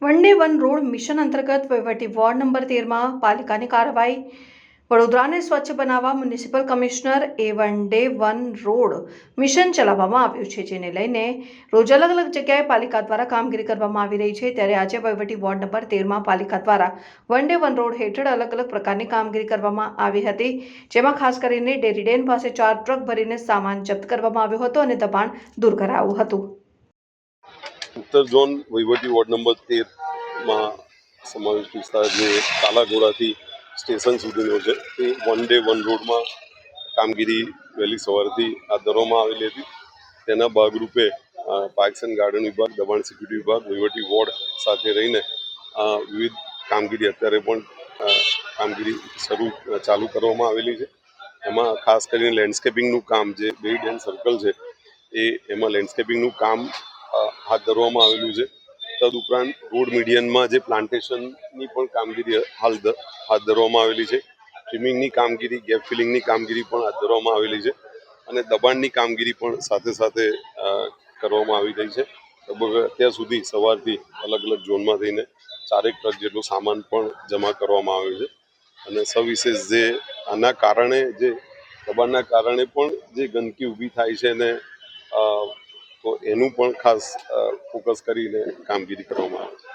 One day one road mission અંતર્ગત વહીવટી ward number 13માં પાલિકાની કાર્યવાહી વડોદરાને સ્વચ્છ બનાવવા municipal commissioner one day one road mission ચલાવવામાં આવ્યું છે, જેને લઈને રોજ અલગ અલગ જગ્યાએ પાલિકા દ્વારા કામગીરી કરવામાં આવી રહી છે। ત્યારે આજે વહીવટી વોર્ડ નંબર 13માં પાલિકા દ્વારા વન ડે વન રોડ હેઠળ અલગ અલગ પ્રકારની કામગીરી કરવામાં આવી હતી, જેમાં ખાસ કરીને ડેરી ડેન પાસે 4 ટ્રક ભરીને સામાન જપ્ત કરવામાં આવ્યો હતો અને દબાણ દૂર કરાયું હતું। ઉત્તર ઝોન વહીવટી વોર્ડ નંબર 13માં સમાવિષ્ટ વિસ્તાર જે કાલાઘોડાથી સ્ટેશન સુધીનો છે તે વન ડે વન રોડમાં કામગીરી વહેલી સવારથી હાથ ધરવામાં આવેલી હતી। તેના ભાગરૂપે પાર્ક્સ એન્ડ ગાર્ડન વિભાગ, દબાણ સિક્યુરિટી વિભાગ, વહીવટી વોર્ડ સાથે રહીને વિવિધ કામગીરી અત્યારે પણ કામગીરી ચાલુ કરવામાં આવેલી છે। એમાં ખાસ કરીને લેન્ડસ્કેપિંગનું કામ જે બેરી ડેમ સર્કલ છે એમાં લેન્ડસ્કેપિંગનું કામ હાથ ધરવામાં આવેલું છે। તદુપરાંત રોડ મીડિયનમાં જે પ્લાન્ટેશનની પણ કામગીરી હાથ ધરવામાં આવેલી છે। સ્વિમિંગની કામગીરી, ગેપ ફિલિંગની કામગીરી પણ હાથ ધરવામાં આવેલી છે અને દબાણની કામગીરી પણ સાથે સાથે કરવામાં આવી રહી છે। લગભગ અત્યાર સુધી સવારથી અલગ અલગ ઝોનમાં થઈને 4 ટ્રક જેટલો સામાન પણ જમા કરવામાં આવ્યો છે અને સવિશેષ જે આના કારણે જે દબાણના કારણે પણ જે ગંદકી ઊભી થાય છે ને તો એનું પણ ખાસ ફોકસ કરીને કામગીરી કરવામાં આવે છે।